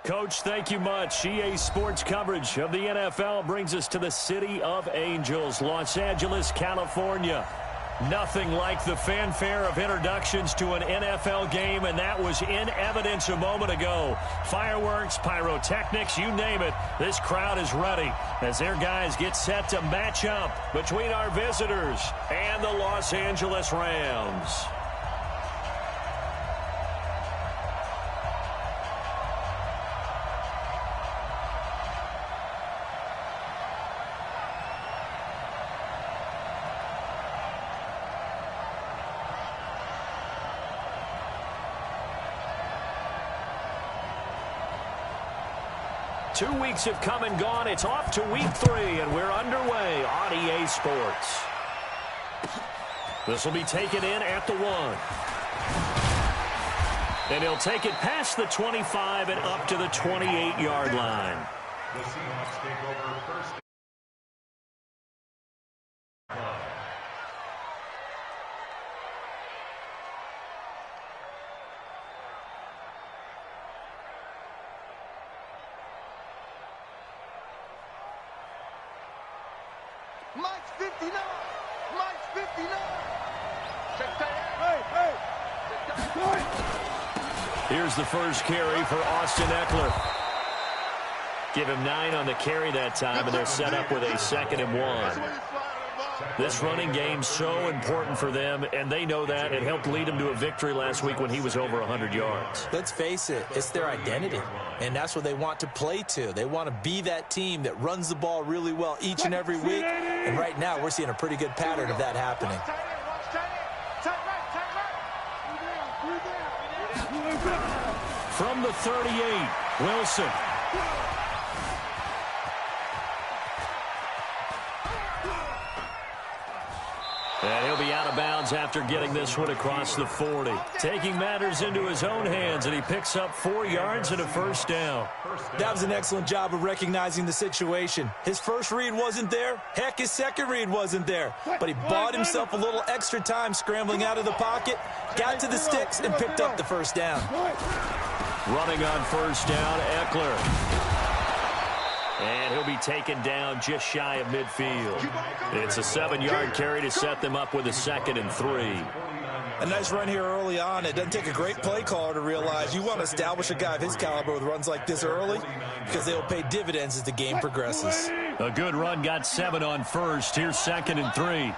Coach, thank you much. EA Sports coverage of the NFL brings us to the City of Angels, Los Angeles, California. Nothing like the fanfare of introductions to an NFL game, and that was in evidence a moment ago. Fireworks, pyrotechnics, you name it. This crowd is ready as their guys get set to match up between our visitors and the Los Angeles Rams. Two weeks have come and gone. It's off to week 3, and we're underway on EA Sports. This will be taken in at the 1. And he'll take it past the 25 and up to the 28-yard line. The Seahawks take over first. Mike's 59. Mike's 59. Here's the first carry for Austin Eckler. Give him 9 on the carry that time, and they're set up with a 2nd and 1. This running game's so important for them, and they know that. It helped lead them to a victory last week when he was over 100 yards. Let's face it, it's their identity, and that's what they want to play to. They want to be that team that runs the ball really well each and every week, and right now we're seeing a pretty good pattern of that happening. From the 38, Wilson. And he'll be out of bounds after getting this one across the 40. Taking matters into his own hands, and he picks up 4 yards and a first down. That was an excellent job of recognizing the situation. His first read wasn't there. Heck, his second read wasn't there. But he bought himself a little extra time scrambling out of the pocket, got to the sticks, and picked up the first down. Running on first down, Eckler. And he'll be taken down just shy of midfield. It's a 7-yard carry to set them up with a 2nd and 3. A nice run here early on. It doesn't take a great play caller to realize you want to establish a guy of his caliber with runs like this early because they will pay dividends as the game progresses. A good run, got 7 on first. Here's 2nd and 3.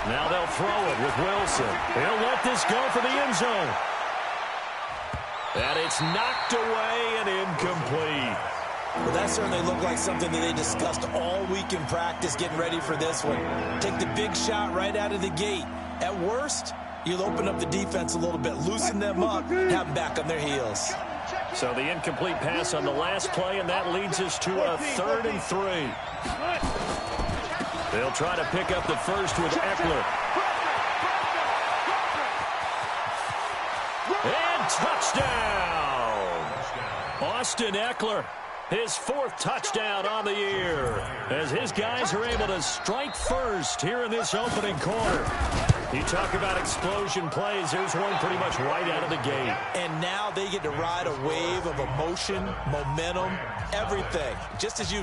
Now they'll throw it with Wilson. He'll let this go for the end zone. And it's knocked away and incomplete. Well, that certainly looked like something that they discussed all week in practice getting ready for this one. Take the big shot right out of the gate. At worst, you'll open up the defense a little bit, loosen them up, have them back on their heels. So the incomplete pass on the last play, and that leads us to a 3rd and 3. They'll try to pick up the first with Eckler. And touchdown! Austin Eckler, his 4th touchdown on the year, as his guys are able to strike first here in this opening quarter. You talk about explosion plays, there's one pretty much right out of the gate. And now they get to ride a wave of emotion, momentum, everything. Just as you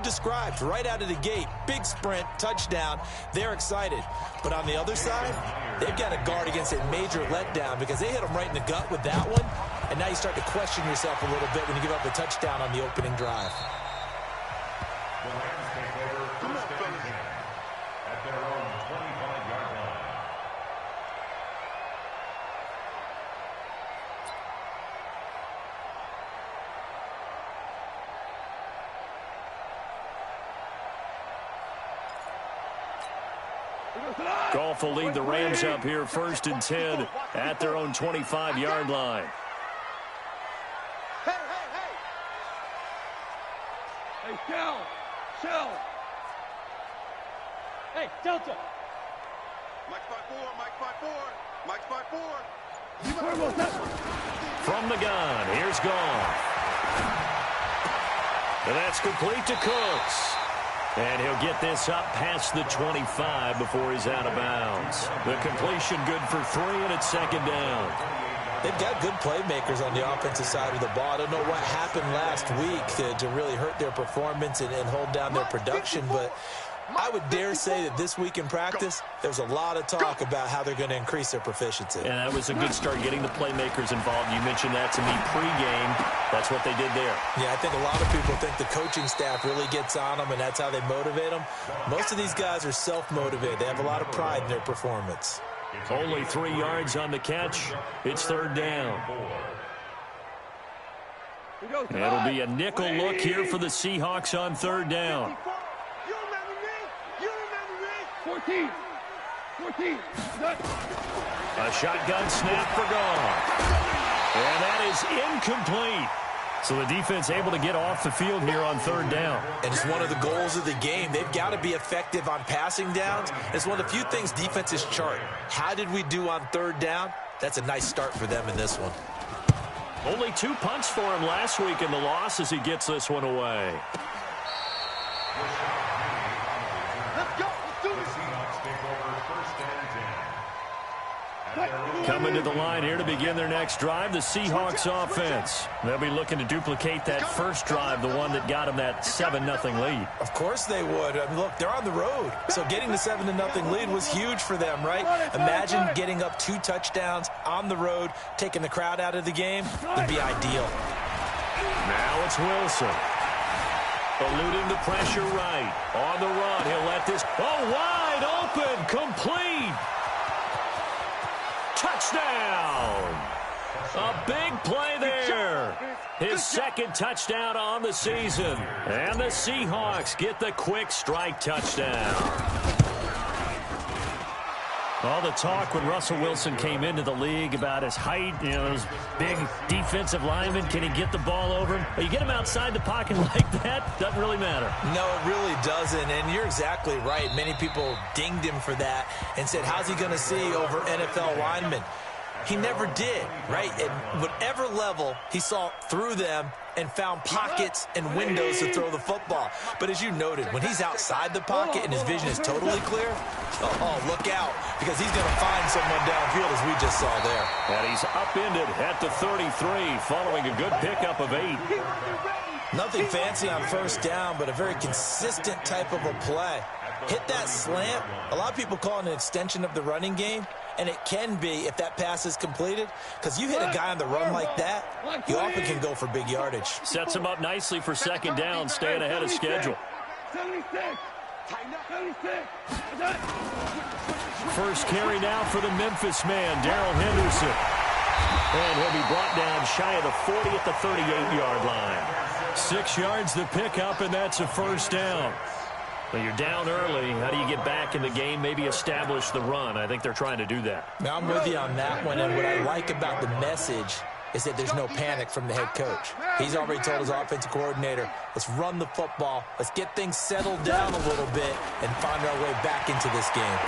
described, right out of the gate, big sprint, touchdown, they're excited. But on the other side, they've got to guard against a major letdown because they hit them right in the gut with that one, and now you start to question yourself a little bit when you give up a touchdown on the opening drive. The Rams take over first and 10 at their own 25-yard line. Goff will lead the Rams up here 1st and 10 at their own 25-yard line. Hey, Shell. Hey, Delta. Mike's 5-4, Mike's 5-4. From the gun, here's Goff. And that's complete to Cooks. And he'll get this up past the 25 before he's out of bounds. The completion good for 3, and it's second down. They've got good playmakers on the offensive side of the ball. I don't know what happened last week to really hurt their performance and hold down their production, but I would dare say that this week in practice, there's a lot of talk about how they're going to increase their proficiency. And that was a good start, getting the playmakers involved. You mentioned that to me pregame. That's what they did there. Yeah, I think a lot of people think the coaching staff really gets on them, and that's how they motivate them. Most of these guys are self-motivated. They have a lot of pride in their performance. Only 3 yards on the catch. It's third down. It'll be a nickel look here for the Seahawks on third down. 14. A shotgun snap for gone. And that is incomplete. So the defense able to get off the field here on third down. And it's one of the goals of the game. They've got to be effective on passing downs. It's one of the few things defenses chart. How did we do on third down? That's a nice start for them in this one. Only 2 punts for him last week in the loss as he gets this one away. Let's go. Let's do this. Coming to the line here to begin their next drive, the Seahawks offense. They'll be looking to duplicate that first drive, the one that got them that 7-0 lead. Of course they would. I mean, look, they're on the road. So getting the 7-0 lead was huge for them, right? Imagine getting up 2 touchdowns on the road, taking the crowd out of the game. Would be ideal. Now it's Wilson. Eluding the pressure right. On the run, he'll let this... Oh, wide open, complete. Touchdown! A big play there. His second touchdown on the season. And the Seahawks get the quick strike touchdown. All the talk when Russell Wilson came into the league about his height, you know, those big defensive linemen. Can he get the ball over him? You get him outside the pocket like that, doesn't really matter. No, it really doesn't, and you're exactly right. Many people dinged him for that and said, how's he going to see over NFL linemen? He never did, right? At whatever level, he saw through them and found pockets and windows to throw the football. But as you noted, when he's outside the pocket and his vision is totally clear, oh, look out, because he's going to find someone downfield, as we just saw there. And he's upended at the 33, following a good pickup of 8. Nothing fancy on first down, but a very consistent type of a play. Hit that slant. A lot of people call it an extension of the running game. And it can be if that pass is completed, because you hit a guy on the run like that, you often can go for big yardage. Sets him up nicely for second down, staying ahead of schedule. 76. First carry now for the Memphis man, Darrell Henderson. And he'll be brought down shy of the 40 at the 38-yard line. 6 yards the pickup, and that's a first down. Well, you're down early. How do you get back in the game, maybe establish the run? I think they're trying to do that. Now, I'm with you on that one, and what I like about the message is that there's no panic from the head coach. He's already told his offensive coordinator, let's run the football, let's get things settled down a little bit and find our way back into this game.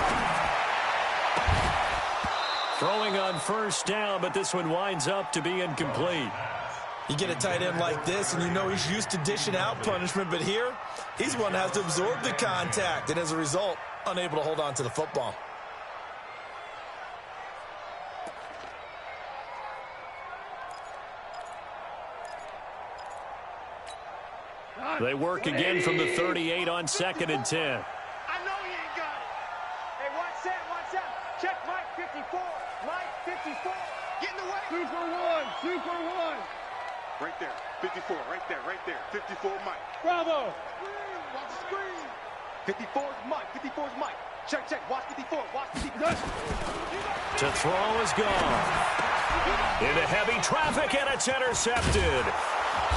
Throwing on first down, but this one winds up to be incomplete. You get a tight end like this, and you know he's used to dishing out punishment, but here, he's one that has to absorb the contact, and as a result, unable to hold on to the football. They work again from the 38 on 2nd and 10. I know he ain't got it. Hey, watch that, watch that. Check Mike 54. Mike 54. Get in the way. 2 for 1. Right there. 54, right there. 54 Mike. Bravo. Watch the screen. 54 is Mike. 54 is Mike. Check. Watch 54. Watch 54. To throw is gone. Into heavy traffic, and it's intercepted.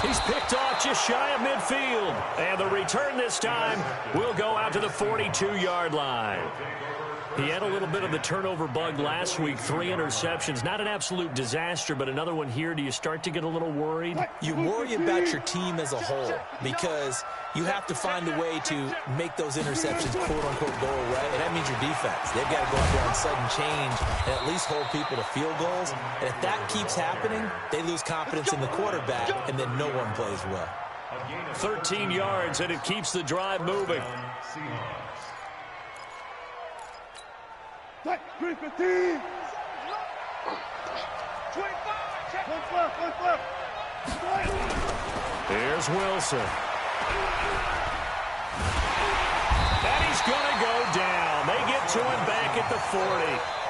He's picked off just shy of midfield. And the return this time will go out to the 42-yard line. He had a little bit of the turnover bug last week, 3 interceptions. Not an absolute disaster, but another one here. Do you start to get a little worried? You worry about your team as a whole because you have to find a way to make those interceptions, quote-unquote, go away. And that means your defense. They've got to go out there on sudden change and at least hold people to field goals. And if that keeps happening, they lose confidence in the quarterback, and then no one plays well. A gain of 13 yards, and it keeps the drive moving. Seahawks. Green 15. 25. Check. One left. Here's Wilson. And he's going to go down. They get to him back at the 40.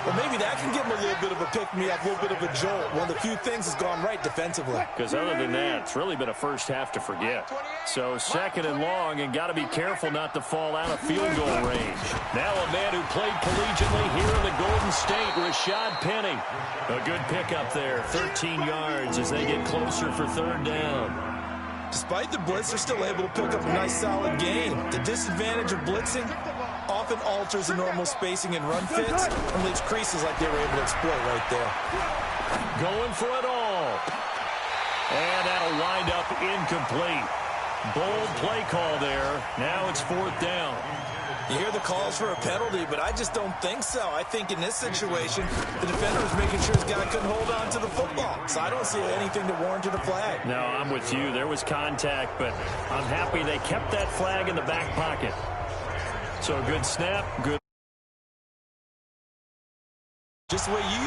Well, maybe that can give him a little bit of a pick-me-up, a little bit of a jolt. One of the few things has gone right defensively. Because other than that, it's really been a first half to forget. So 2nd and long, and got to be careful not to fall out of field goal range. Now a man who played collegiately here in the Golden State, Rashad Penny. A good pickup there, 13 yards as they get closer for 3rd down. Despite the blitz, they're still able to pick up a nice, solid gain. The disadvantage of blitzing often alters the normal spacing and run fits and leaves creases like they were able to exploit right there. Going for it all. And that'll wind up incomplete. Bold play call there. Now it's 4th down. You hear the calls for a penalty, but I just don't think so. I think in this situation, the defender was making sure his guy couldn't hold on to the football. So I don't see anything that warranted a flag. No, I'm with you. There was contact, but I'm happy they kept that flag in the back pocket. So a good snap, good. Just the way you used